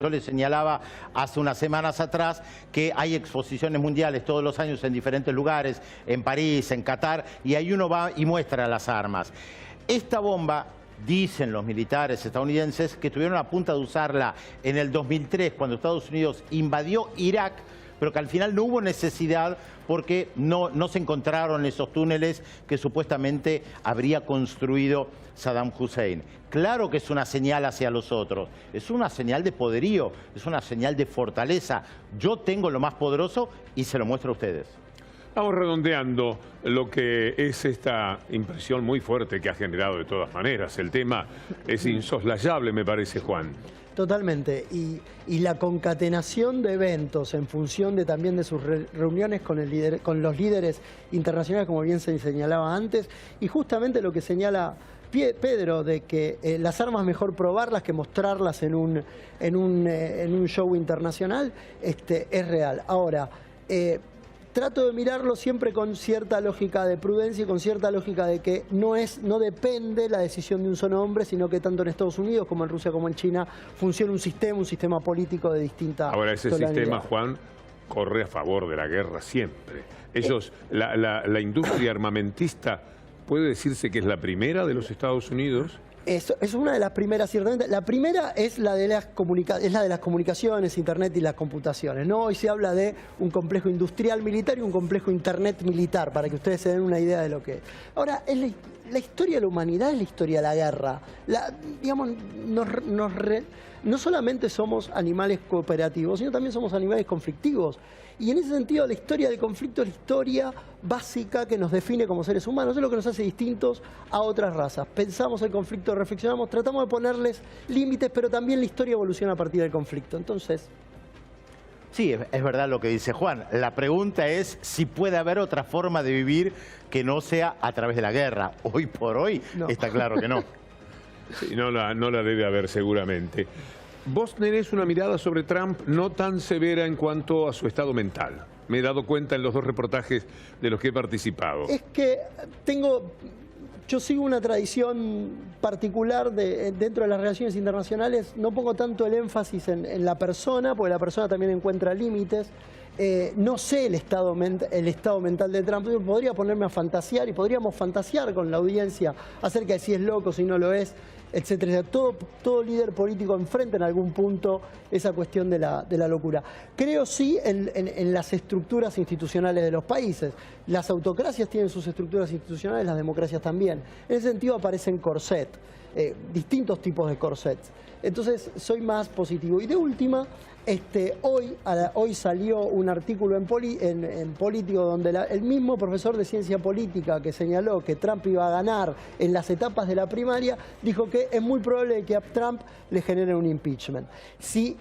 Yo les señalaba hace unas semanas atrás que hay exposiciones mundiales todos los años en diferentes lugares, en París, en Qatar, y ahí uno va y muestra las armas. Esta bomba, dicen los militares estadounidenses, que estuvieron a punto de usarla en el 2003, cuando Estados Unidos invadió Irak, pero que al final no hubo necesidad porque no se encontraron esos túneles que supuestamente habría construido Saddam Hussein. Claro que es una señal hacia los otros, es una señal de poderío, es una señal de fortaleza. Yo tengo lo más poderoso y se lo muestro a ustedes. Vamos redondeando lo que es esta impresión muy fuerte que ha generado de todas maneras. El tema es insoslayable, me parece, Juan. Totalmente, y la concatenación de eventos en función de también de sus reuniones con los líderes internacionales, como bien se señalaba antes, y justamente lo que señala Pedro, de que las armas mejor probarlas que mostrarlas en un show internacional, es real. Ahora, trato de mirarlo siempre con cierta lógica de prudencia y con cierta lógica de que no depende la decisión de un solo hombre, sino que tanto en Estados Unidos como en Rusia como en China funciona un sistema político de distinta Ahora ese tonalidad. sistema, Juan, corre a favor de la guerra siempre. Ellos, la industria armamentista, ¿puede decirse que es la primera de los Estados Unidos? Es una de las primeras, ciertamente. La primera es la de las comunicaciones, Internet y las computaciones, ¿no? Hoy se habla de un complejo industrial militar y un complejo Internet militar, para que ustedes se den una idea de lo que es. Ahora, la historia de la humanidad es la historia de la guerra. Digamos, no solamente somos animales cooperativos, sino también somos animales conflictivos. Y en ese sentido, la historia del conflicto es la historia básica que nos define como seres humanos. Es lo que nos hace distintos a otras razas. Pensamos el conflicto, reflexionamos, tratamos de ponerles límites, pero también la historia evoluciona a partir del conflicto. Entonces... Sí, es verdad lo que dice Juan. La pregunta es si puede haber otra forma de vivir que no sea a través de la guerra. Hoy por hoy está claro que no. Sí, no la debe haber seguramente. Vos tenés una mirada sobre Trump no tan severa en cuanto a su estado mental. Me he dado cuenta en los dos reportajes de los que he participado. Es que yo sigo una tradición particular dentro de las relaciones internacionales. No pongo tanto el énfasis en la persona, porque la persona también encuentra límites. No sé el estado mental de Trump. Yo podría ponerme a fantasear y podríamos fantasear con la audiencia acerca de si es loco, si no lo es, etcétera. Todo líder político enfrenta en algún punto esa cuestión de la locura. Creo sí en las estructuras institucionales de los países. Las autocracias tienen sus estructuras institucionales, las democracias también. En ese sentido aparecen corsets, distintos tipos de corsets. Entonces soy más positivo. Y de última, hoy salió un artículo en Político donde el mismo profesor de ciencia política que señaló que Trump iba a ganar en las etapas de la primaria, dijo que es muy probable que a Trump le genere un impeachment. Si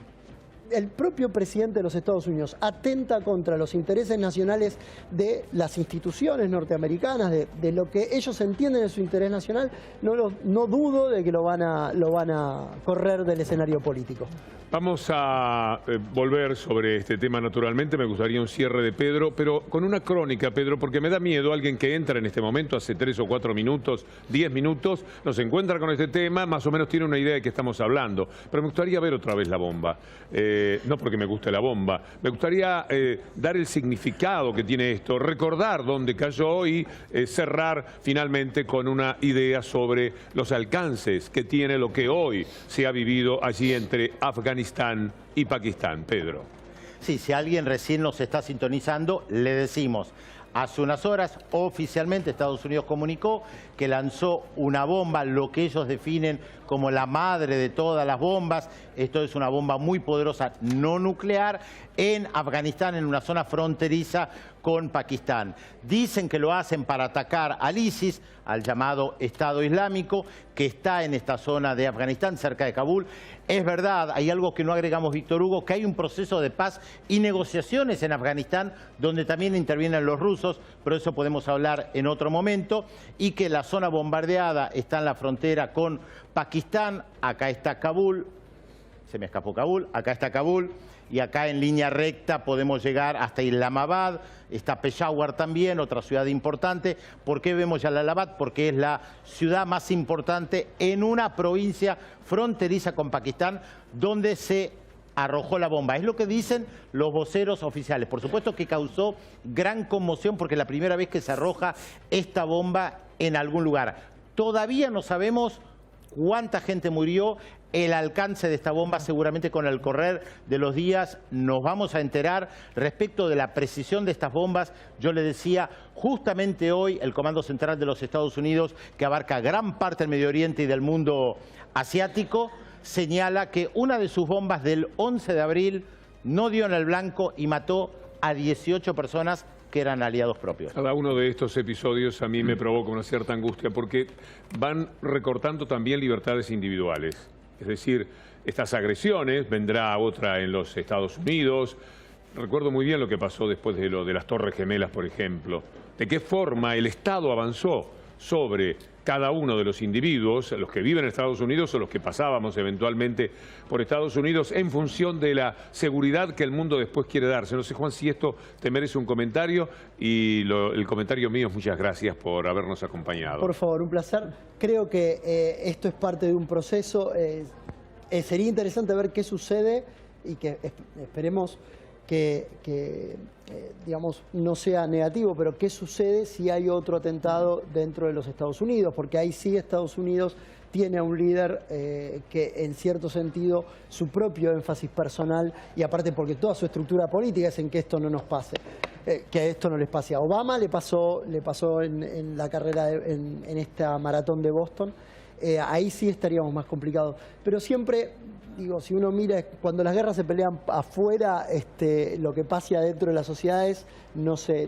el propio presidente de los Estados Unidos atenta contra los intereses nacionales de las instituciones norteamericanas, de lo que ellos entienden de su interés nacional, no dudo de que lo van a correr del escenario político. Vamos a volver sobre este tema naturalmente. Me gustaría un cierre de Pedro, pero con una crónica, Pedro, porque me da miedo alguien que entra en este momento hace 3 o 4 minutos, 10 minutos, nos encuentra con este tema, más o menos tiene una idea de qué estamos hablando. Pero me gustaría ver otra vez la bomba. No porque me guste la bomba, me gustaría dar el significado que tiene esto, recordar dónde cayó y cerrar finalmente con una idea sobre los alcances que tiene lo que hoy se ha vivido allí entre Afganistán y Pakistán. Pedro. Sí, si alguien recién nos está sintonizando, le decimos, hace unas horas oficialmente Estados Unidos comunicó que lanzó una bomba, lo que ellos definen como la madre de todas las bombas. Esto es una bomba muy poderosa no nuclear en Afganistán, en una zona fronteriza con Pakistán. Dicen que lo hacen para atacar al ISIS, al llamado Estado Islámico, que está en esta zona de Afganistán, cerca de Kabul. Es verdad, hay algo que no agregamos, Víctor Hugo, que hay un proceso de paz y negociaciones en Afganistán, donde también intervienen los rusos, pero eso podemos hablar en otro momento, y que la zona bombardeada está en la frontera con Pakistán. Acá está Kabul, se me escapó Kabul, acá está Kabul, y acá en línea recta podemos llegar hasta Islamabad, está Peshawar también, otra ciudad importante. ¿Por qué vemos Jalalabad? Porque es la ciudad más importante en una provincia fronteriza con Pakistán, donde se arrojó la bomba. Es lo que dicen los voceros oficiales. Por supuesto que causó gran conmoción porque es la primera vez que se arroja esta bomba en algún lugar. Todavía no sabemos cuánta gente murió, el alcance de esta bomba. Seguramente con el correr de los días nos vamos a enterar respecto de la precisión de estas bombas. Yo le decía, justamente hoy el Comando Central de los Estados Unidos, que abarca gran parte del Medio Oriente y del mundo asiático, señala que una de sus bombas del 11 de abril no dio en el blanco y mató a 18 personas que eran aliados propios. Cada uno de estos episodios a mí me provoca una cierta angustia porque van recortando también libertades individuales. Es decir, estas agresiones, vendrá otra en los Estados Unidos. Recuerdo muy bien lo que pasó después de lo de las Torres Gemelas, por ejemplo. De qué forma el Estado avanzó sobre cada uno de los individuos, los que viven en Estados Unidos o los que pasábamos eventualmente por Estados Unidos, en función de la seguridad que el mundo después quiere darse. No sé, Juan, si esto te merece un comentario, y el comentario mío es muchas gracias por habernos acompañado. Por favor, un placer. Creo que esto es parte de un proceso. Sería interesante ver qué sucede y que esperemos que digamos, no sea negativo, pero qué sucede si hay otro atentado dentro de los Estados Unidos, porque ahí sí Estados Unidos tiene a un líder que en cierto sentido su propio énfasis personal, y aparte porque toda su estructura política es en que esto no nos pase, que esto no les pase. A Obama le pasó en la carrera, en esta maratón de Boston. Ahí sí estaríamos más complicados, pero siempre, digo, si uno mira, cuando las guerras se pelean afuera, lo que pasa adentro de las sociedades no se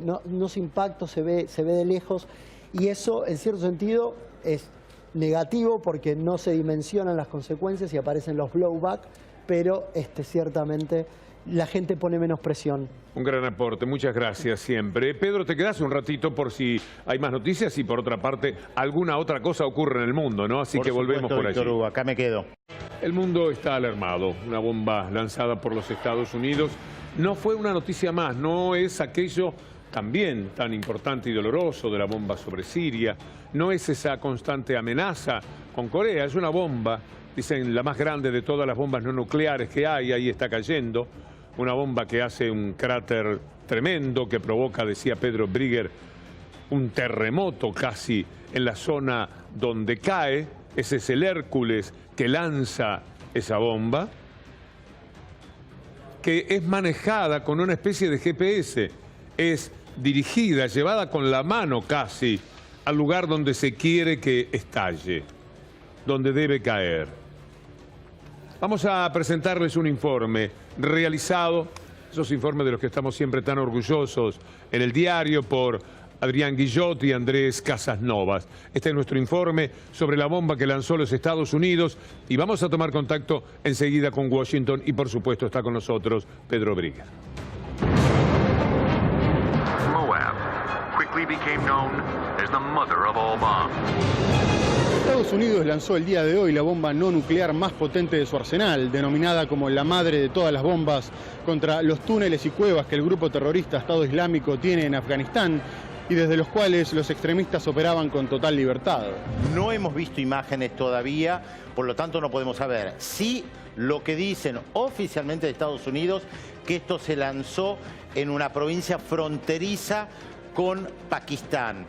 impacta, se ve de lejos, y eso en cierto sentido es negativo porque no se dimensionan las consecuencias y aparecen los blowback, pero ciertamente la gente pone menos presión. Un gran aporte, muchas gracias siempre. Pedro, te quedas un ratito por si hay más noticias y por otra parte alguna otra cosa ocurre en el mundo, ¿no? Así que volvemos por allí. Víctor Hugo, acá me quedo. El mundo está alarmado. Una bomba lanzada por los Estados Unidos no fue una noticia más, no es aquello también tan importante y doloroso de la bomba sobre Siria, no es esa constante amenaza con Corea, es una bomba, dicen, la más grande de todas las bombas no nucleares que hay, ahí está cayendo, una bomba que hace un cráter tremendo, que provoca, decía Pedro Brigger, un terremoto casi en la zona donde cae. Ese es el Hércules que lanza esa bomba, que es manejada con una especie de GPS, es dirigida, llevada con la mano casi al lugar donde se quiere que estalle, donde debe caer. Vamos a presentarles un informe realizado, esos informes de los que estamos siempre tan orgullosos, en el diario por Adrián Guillot y Andrés Casasnovas. Este es nuestro informe sobre la bomba que lanzó los Estados Unidos y vamos a tomar contacto enseguida con Washington y por supuesto está con nosotros Pedro Brigger. Moab quickly became known as the mother of all bombs. Estados Unidos lanzó el día de hoy la bomba no nuclear más potente de su arsenal, denominada como la madre de todas las bombas, contra los túneles y cuevas que el grupo terrorista Estado Islámico tiene en Afganistán y desde los cuales los extremistas operaban con total libertad. No hemos visto imágenes todavía, por lo tanto no podemos saber. Sí, lo que dicen oficialmente de Estados Unidos, que esto se lanzó en una provincia fronteriza con Pakistán.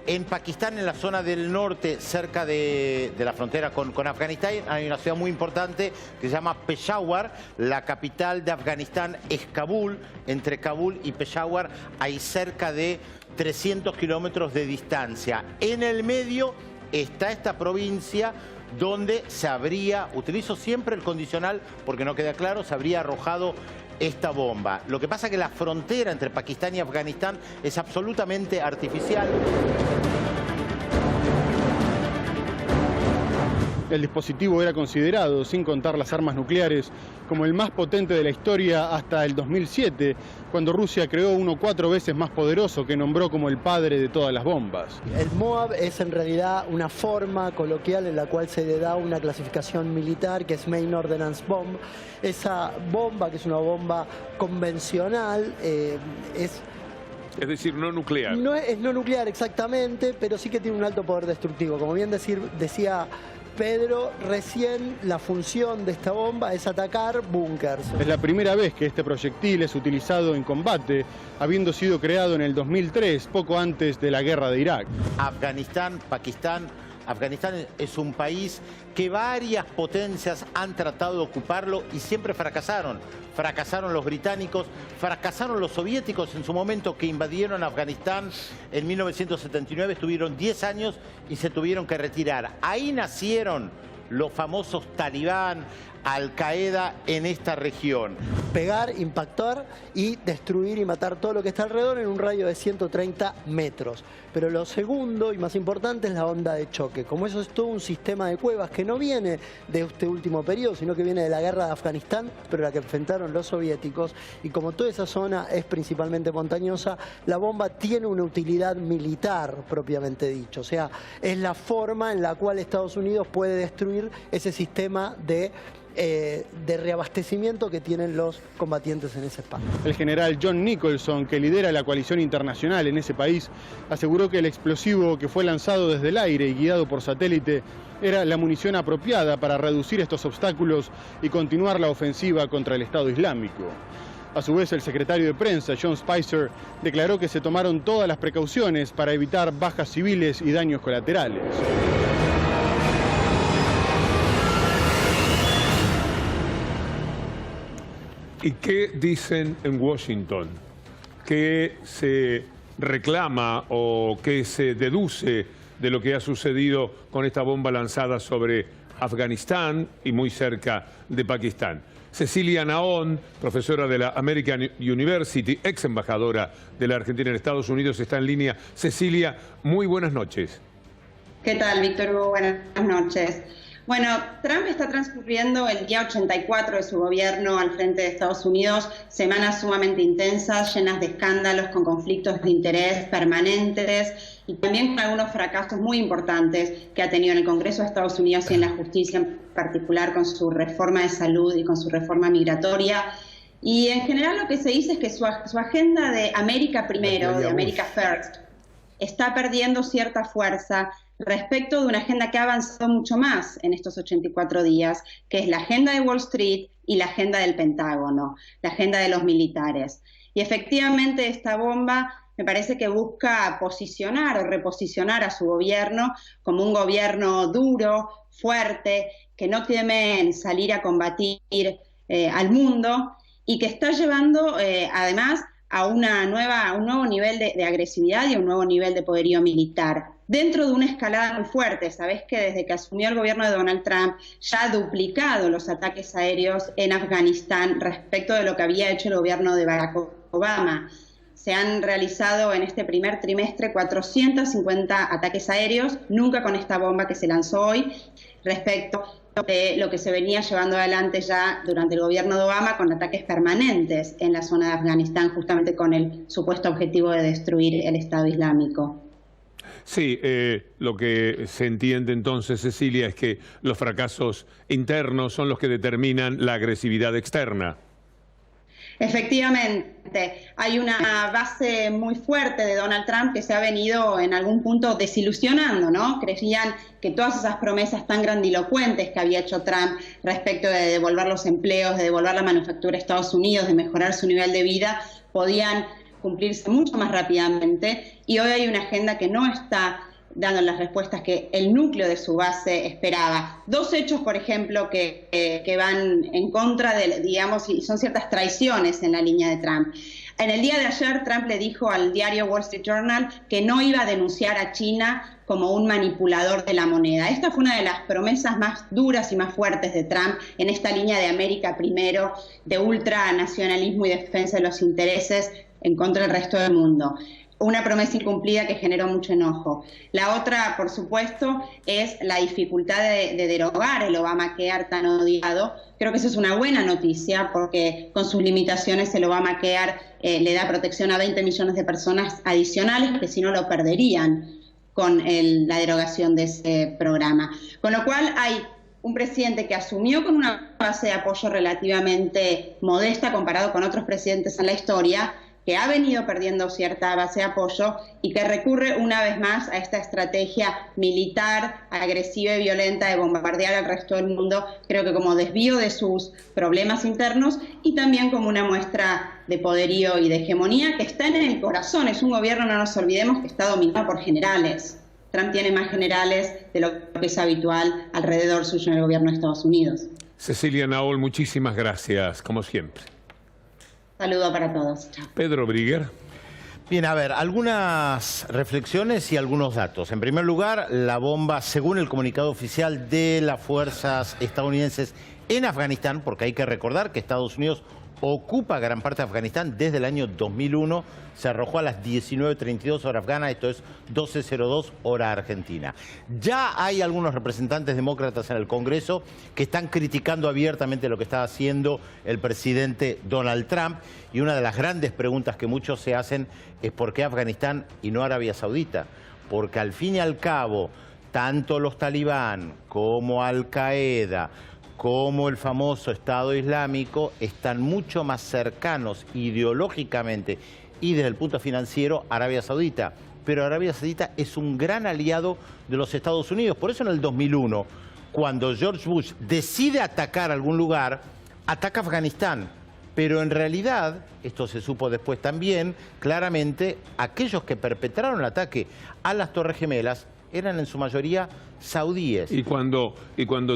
En Pakistán, en la zona del norte, cerca de la frontera con Afganistán, hay una ciudad muy importante que se llama Peshawar. La capital de Afganistán es Kabul. Entre Kabul y Peshawar hay cerca de 300 kilómetros de distancia. En el medio está esta provincia donde se habría, utilizo siempre el condicional porque no queda claro, se habría arrojado esta bomba. Lo que pasa es que la frontera entre Pakistán y Afganistán es absolutamente artificial. El dispositivo era considerado, sin contar las armas nucleares, como el más potente de la historia hasta el 2007, cuando Rusia creó uno 4 veces más poderoso que nombró como el padre de todas las bombas. El Moab es en realidad una forma coloquial en la cual se le da una clasificación militar que es Main Ordnance Bomb. Esa bomba, que es una bomba convencional, es decir, no nuclear. No es no nuclear exactamente, pero sí que tiene un alto poder destructivo. Como bien decía Pedro, recién la función de esta bomba es atacar búnkers. Es la primera vez que este proyectil es utilizado en combate, habiendo sido creado en el 2003, poco antes de la guerra de Irak. Afganistán, Pakistán. Afganistán es un país que varias potencias han tratado de ocuparlo y siempre fracasaron. Fracasaron los británicos, fracasaron los soviéticos en su momento que invadieron Afganistán en 1979, estuvieron 10 años y se tuvieron que retirar. Ahí nacieron los famosos talibán, Al-Qaeda en esta región. Pegar, impactar y destruir y matar todo lo que está alrededor en un radio de 130 metros. Pero lo segundo y más importante es la onda de choque. Como eso es todo un sistema de cuevas que no viene de este último periodo, sino que viene de la guerra de Afganistán, pero la que enfrentaron los soviéticos. Y como toda esa zona es principalmente montañosa, la bomba tiene una utilidad militar propiamente dicho. O sea, es la forma en la cual Estados Unidos puede destruir ese sistema de reabastecimiento que tienen los combatientes en ese espacio. El general John Nicholson, que lidera la coalición internacional en ese país, aseguró que el explosivo que fue lanzado desde el aire y guiado por satélite era la munición apropiada para reducir estos obstáculos y continuar la ofensiva contra el Estado Islámico. A su vez, el secretario de prensa, John Spicer, declaró que se tomaron todas las precauciones para evitar bajas civiles y daños colaterales. ¿Y qué dicen en Washington? ¿Qué se reclama o qué se deduce de lo que ha sucedido con esta bomba lanzada sobre Afganistán y muy cerca de Pakistán? Cecilia Naón, profesora de la American University, ex embajadora de la Argentina en Estados Unidos, está en línea. Cecilia, muy buenas noches. ¿Qué tal, Víctor Hugo? Buenas noches. Bueno, Trump está transcurriendo el día 84 de su gobierno al frente de Estados Unidos, semanas sumamente intensas, llenas de escándalos, con conflictos de interés permanentes y también con algunos fracasos muy importantes que ha tenido en el Congreso de Estados Unidos y en la justicia, en particular con su reforma de salud y con su reforma migratoria. Y en general lo que se dice es que su agenda de América primero, de America First, está perdiendo cierta fuerza respecto de una agenda que ha avanzado mucho más en estos 84 días, que es la agenda de Wall Street y la agenda del Pentágono, la agenda de los militares. Y efectivamente esta bomba me parece que busca posicionar o reposicionar a su gobierno como un gobierno duro, fuerte, que no teme en salir a combatir al mundo y que está llevando además a un nuevo nivel de agresividad y a un nuevo nivel de poderío militar. Dentro de una escalada muy fuerte, sabés que desde que asumió el gobierno de Donald Trump ya ha duplicado los ataques aéreos en Afganistán respecto de lo que había hecho el gobierno de Barack Obama. Se han realizado en este primer trimestre 450 ataques aéreos, nunca con esta bomba que se lanzó hoy, respecto de lo que se venía llevando adelante ya durante el gobierno de Obama con ataques permanentes en la zona de Afganistán, justamente con el supuesto objetivo de destruir el Estado Islámico. Sí, lo que se entiende entonces, Cecilia, es que los fracasos internos son los que determinan la agresividad externa. Efectivamente, hay una base muy fuerte de Donald Trump que se ha venido en algún punto desilusionando, ¿no? Creían que todas esas promesas tan grandilocuentes que había hecho Trump respecto de devolver los empleos, de devolver la manufactura a Estados Unidos, de mejorar su nivel de vida, podían cumplirse mucho más rápidamente, y hoy hay una agenda que no está dando las respuestas que el núcleo de su base esperaba. Dos hechos, por ejemplo, que van en contra de, digamos, y son ciertas traiciones en la línea de Trump. En el día de ayer, Trump le dijo al diario Wall Street Journal que no iba a denunciar a China como un manipulador de la moneda. Esta fue una de las promesas más duras y más fuertes de Trump en esta línea de América primero, de ultranacionalismo y defensa de los intereses en contra del resto del mundo. Una promesa incumplida que generó mucho enojo. La otra, por supuesto, es la dificultad de derogar el Obamacare tan odiado. Creo que eso es una buena noticia porque con sus limitaciones el Obamacare le da protección a 20 millones de personas adicionales que si no lo perderían con la derogación de ese programa. Con lo cual hay un presidente que asumió con una base de apoyo relativamente modesta comparado con otros presidentes en la historia, que ha venido perdiendo cierta base de apoyo y que recurre una vez más a esta estrategia militar, agresiva y violenta de bombardear al resto del mundo, creo que como desvío de sus problemas internos y también como una muestra de poderío y de hegemonía que está en el corazón. Es un gobierno, no nos olvidemos, que está dominado por generales. Trump tiene más generales de lo que es habitual alrededor suyo en el gobierno de Estados Unidos. Cecilia Naol, muchísimas gracias, como siempre. Saludo para todos. Chao. Pedro Brigger. Bien, a ver, algunas reflexiones y algunos datos. En primer lugar, la bomba, según el comunicado oficial de las fuerzas estadounidenses en Afganistán, porque hay que recordar que Estados Unidos ocupa gran parte de Afganistán desde el año 2001, se arrojó a las 19:32 hora afgana, esto es 12:02 hora argentina. Ya hay algunos representantes demócratas en el Congreso que están criticando abiertamente lo que está haciendo el presidente Donald Trump, y una de las grandes preguntas que muchos se hacen es ¿por qué Afganistán y no Arabia Saudita? Porque al fin y al cabo, tanto los talibán como Al Qaeda, como el famoso Estado Islámico, están mucho más cercanos ideológicamente y desde el punto financiero a Arabia Saudita. Pero Arabia Saudita es un gran aliado de los Estados Unidos. Por eso en el 2001, cuando George Bush decide atacar algún lugar, ataca Afganistán. Pero en realidad, esto se supo después también, claramente, aquellos que perpetraron el ataque a las Torres Gemelas eran en su mayoría saudíes. Y cuando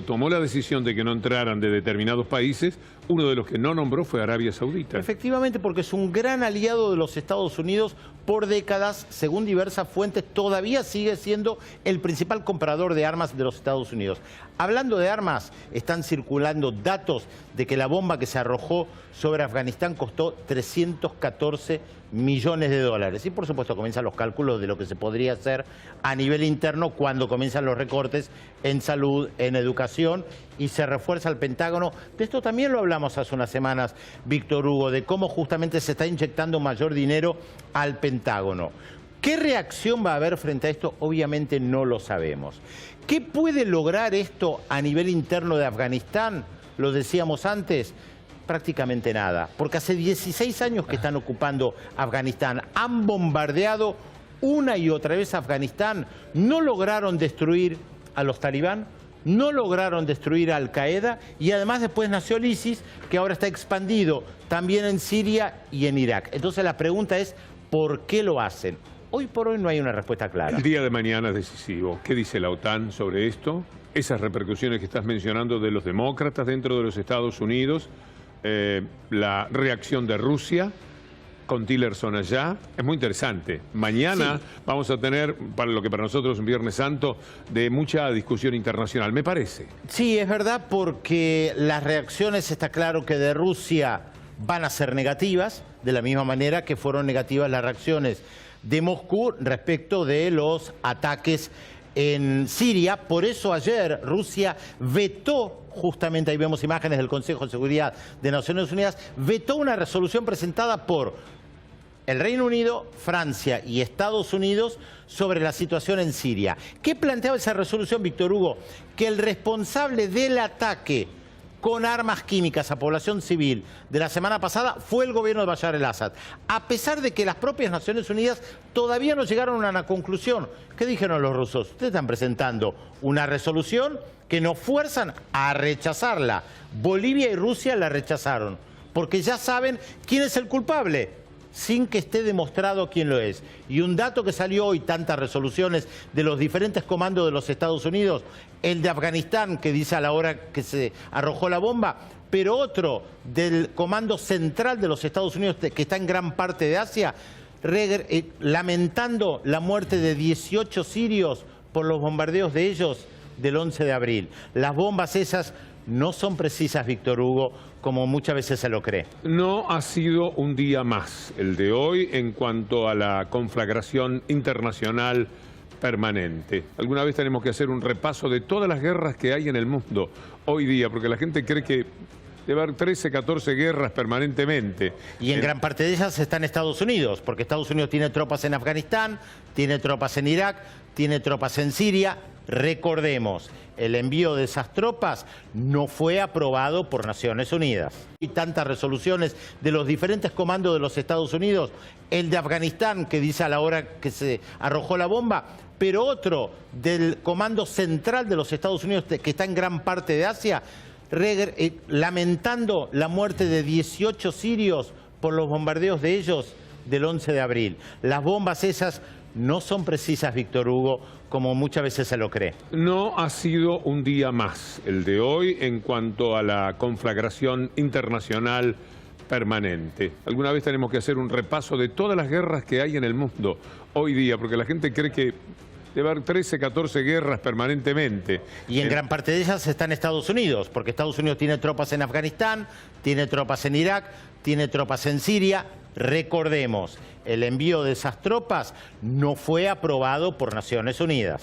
tomó la decisión de que no entraran de determinados países, uno de los que no nombró fue Arabia Saudita. Efectivamente, porque es un gran aliado de los Estados Unidos por décadas, según diversas fuentes, todavía sigue siendo el principal comprador de armas de los Estados Unidos. Hablando de armas, están circulando datos de que la bomba que se arrojó sobre Afganistán costó 314 millones de dólares. Y por supuesto comienzan los cálculos de lo que se podría hacer a nivel interno cuando comienzan los recortes en salud, en educación, y se refuerza el Pentágono. De esto también lo hablamos hace unas semanas, Víctor Hugo, de cómo justamente se está inyectando mayor dinero al Pentágono. ¿Qué reacción va a haber frente a esto? Obviamente no lo sabemos. ¿Qué puede lograr esto a nivel interno de Afganistán? Lo decíamos antes, prácticamente nada, porque hace 16 años que están ocupando Afganistán, han bombardeado una y otra vez Afganistán, no lograron destruir a los talibán, no lograron destruir a Al Qaeda, y además después nació el ISIS, que ahora está expandido también en Siria y en Irak. Entonces la pregunta es, ¿por qué lo hacen? Hoy por hoy no hay una respuesta clara. El día de mañana es decisivo. ¿Qué dice la OTAN sobre esto? Esas repercusiones que estás mencionando de los demócratas dentro de los Estados Unidos, la reacción de Rusia con Tillerson allá, es muy interesante. Mañana sí, vamos a tener, para lo que para nosotros es un Viernes Santo, de mucha discusión internacional, me parece. Sí, es verdad, porque las reacciones, está claro que de Rusia van a ser negativas, de la misma manera que fueron negativas las reacciones de Moscú respecto de los ataques en Siria. Por eso ayer Rusia vetó, justamente ahí vemos imágenes del Consejo de Seguridad de Naciones Unidas, vetó una resolución presentada por el Reino Unido, Francia y Estados Unidos sobre la situación en Siria. ¿Qué planteaba esa resolución, Víctor Hugo? Que el responsable del ataque con armas químicas a población civil de la semana pasada fue el gobierno de Bashar al-Assad, a pesar de que las propias Naciones Unidas todavía no llegaron a una conclusión. ¿Qué dijeron los rusos? Ustedes están presentando una resolución que nos fuerzan a rechazarla. Bolivia y Rusia la rechazaron, porque ya saben quién es el culpable, sin que esté demostrado quién lo es. Y un dato que salió hoy, tantas resoluciones de los diferentes comandos de los Estados Unidos, el de Afganistán, que dice a la hora que se arrojó la bomba, pero otro del Comando Central de los Estados Unidos, que está en gran parte de Asia, lamentando la muerte de 18 sirios por los bombardeos de ellos del 11 de abril. Las bombas esas no son precisas, Víctor Hugo, como muchas veces se lo cree. No ha sido un día más el de hoy en cuanto a la conflagración internacional permanente. Alguna vez tenemos que hacer un repaso de todas las guerras que hay en el mundo hoy día, porque la gente cree que debe haber 13, 14 guerras permanentemente. Y en gran parte de ellas está en Estados Unidos, porque Estados Unidos tiene tropas en Afganistán, tiene tropas en Irak, tiene tropas en Siria. Recordemos, el envío de esas tropas no fue aprobado por Naciones Unidas. Y tantas resoluciones de los diferentes comandos de los Estados Unidos, el de Afganistán, que dice a la hora que se arrojó la bomba, pero otro del Comando Central de los Estados Unidos, que está en gran parte de Asia, lamentando la muerte de 18 sirios por los bombardeos de ellos del 11 de abril. Las bombas esas no son precisas, Víctor Hugo, como muchas veces se lo cree. No ha sido un día más el de hoy en cuanto a la conflagración internacional permanente. Alguna vez tenemos que hacer un repaso de todas las guerras que hay en el mundo hoy día, porque la gente cree que debe haber 13, 14 guerras permanentemente. Y en gran parte de ellas está en Estados Unidos, porque Estados Unidos tiene tropas en Afganistán, tiene tropas en Irak, tiene tropas en Siria. Recordemos, el envío de esas tropas no fue aprobado por Naciones Unidas.